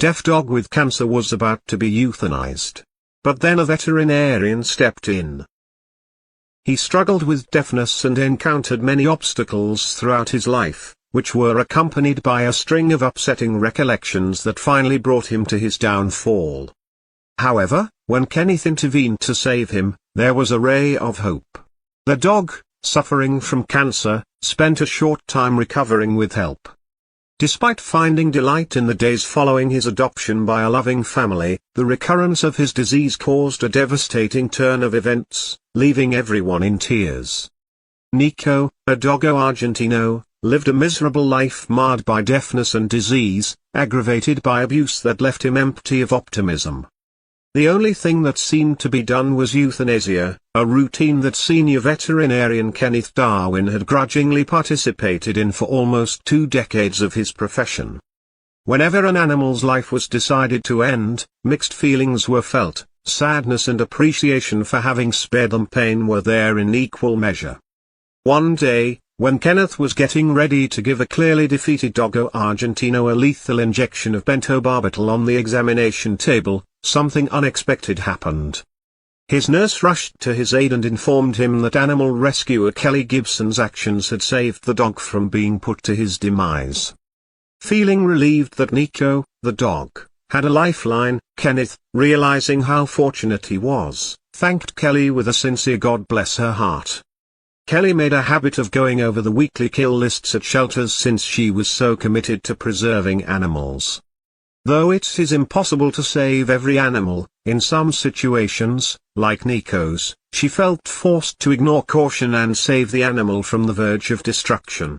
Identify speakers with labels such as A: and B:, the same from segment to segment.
A: deaf dog with cancer was about to be euthanized. But then a veterinarian stepped in. He struggled with deafness and encountered many obstacles throughout his life, which were accompanied by a string of upsetting recollections that finally brought him to his downfall. However, when Kenneth intervened to save him, there was a ray of hope. The dog, suffering from cancer, spent a short time recovering with help. Despite finding delight in the days following his adoption by a loving family, the recurrence of his disease caused a devastating turn of events, leaving everyone in tears. Nico, a doggo argentino, lived a miserable life marred by deafness and disease, aggravated by abuse that left him empty of optimism. The only thing that seemed to be done was euthanasia, a routine that senior veterinarian Kenneth Darwin had grudgingly participated in for almost 2 decades of his profession. Whenever an animal's life was decided to end, mixed feelings were felt. Sadness and appreciation for having spared them pain were there in equal measure. One day, when Kenneth was getting ready to give a clearly defeated doggo argentino a lethal injection of pentobarbital on the examination table, something unexpected happened. His nurse rushed to his aid and informed him that animal rescuer Kelly Gibson's actions had saved the dog from being put to his demise. Feeling relieved that Nico, the dog, had a lifeline, Kenneth, realizing how fortunate he was, thanked Kelly with a sincere "God bless her heart." Kelly made a habit of going over the weekly kill lists at shelters since she was so committed to preserving animals. Though it is impossible to save every animal, in some situations, like Nico's, she felt forced to ignore caution and save the animal from the verge of destruction.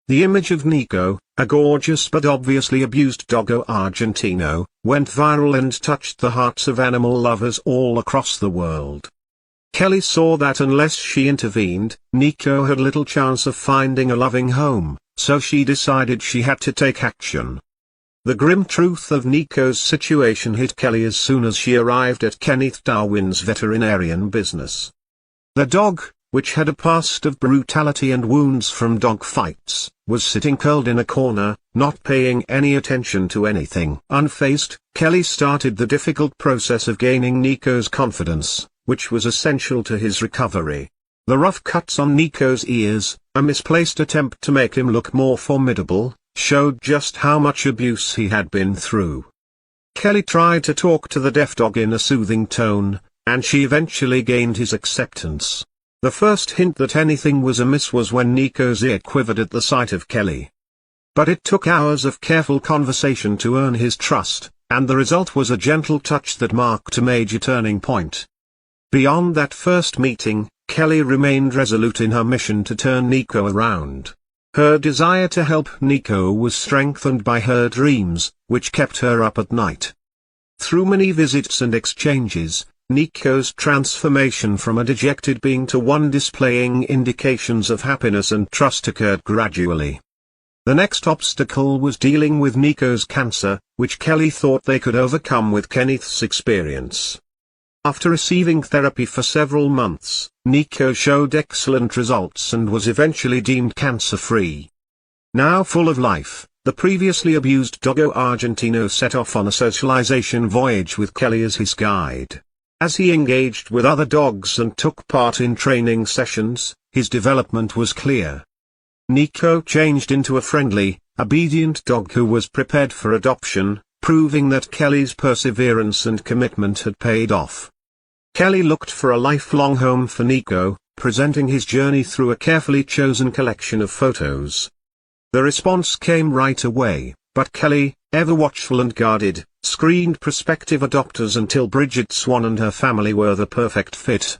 A: The image of Nico, a gorgeous but obviously abused doggo argentino, went viral and touched the hearts of animal lovers all across the world. Kelly saw that unless she intervened, Nico had little chance of finding a loving home, so she decided she had to take action. The grim truth of Nico's situation hit Kelly as soon as she arrived at Kenneth Darwin's veterinarian business. The dog, which had a past of brutality and wounds from dog fights, was sitting curled in a corner, not paying any attention to anything. Unfazed, Kelly started the difficult process of gaining Nico's confidence, which was essential to his recovery. The rough cuts on Nico's ears, a misplaced attempt to make him look more formidable, showed just how much abuse he had been through. Kelly tried to talk to the deaf dog in a soothing tone, and she eventually gained his acceptance. The first hint that anything was amiss was when Nico's ear quivered at the sight of Kelly. But it took hours of careful conversation to earn his trust, and the result was a gentle touch that marked a major turning point. Beyond that first meeting, Kelly remained resolute in her mission to turn Nico around. Her desire to help Nico was strengthened by her dreams, which kept her up at night. Through many visits and exchanges, Nico's transformation from a dejected being to one displaying indications of happiness and trust occurred gradually. The next obstacle was dealing with Nico's cancer, which Kelly thought they could overcome with Kenneth's experience. After receiving therapy for several months, Nico showed excellent results and was eventually deemed cancer-free. Now full of life, the previously abused doggo argentino set off on a socialization voyage with Kelly as his guide. As he engaged with other dogs and took part in training sessions, his development was clear. Nico changed into a friendly, obedient dog who was prepared for adoption, proving that Kelly's perseverance and commitment had paid off. Kelly looked for a lifelong home for Nico, presenting his journey through a carefully chosen collection of photos. The response came right away, but Kelly, ever watchful and guarded, screened prospective adopters until Bridget Swan and her family were the perfect fit.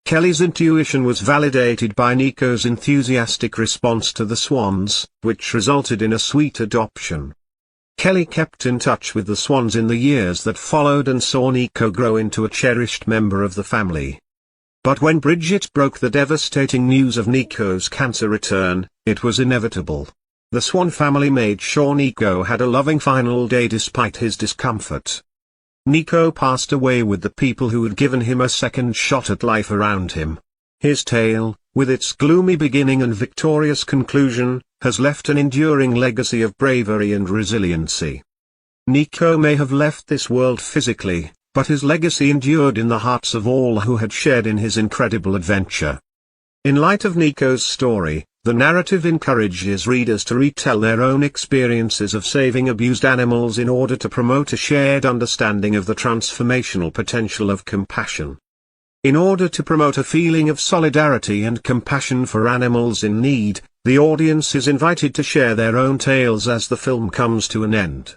A: Kelly's intuition was validated by Nico's enthusiastic response to the swans, which resulted in a sweet adoption. Kelly kept in touch with the swans in the years that followed and saw Nico grow into a cherished member of the family. But when Bridget broke the devastating news of Nico's cancer return, it was inevitable. The Swan family made sure Nico had a loving final day despite his discomfort. Nico passed away with the people who had given him a second shot at life around him. His tale, with its gloomy beginning and victorious conclusion, has left an enduring legacy of bravery and resiliency. Nico may have left this world physically, but his legacy endured in the hearts of all who had shared in his incredible adventure. In light of Nico's story, the narrative encourages readers to retell their own experiences of saving abused animals in order to promote a shared understanding of the transformational potential of compassion. In order to promote a feeling of solidarity and compassion for animals in need, the audience is invited to share their own tales as the film comes to an end.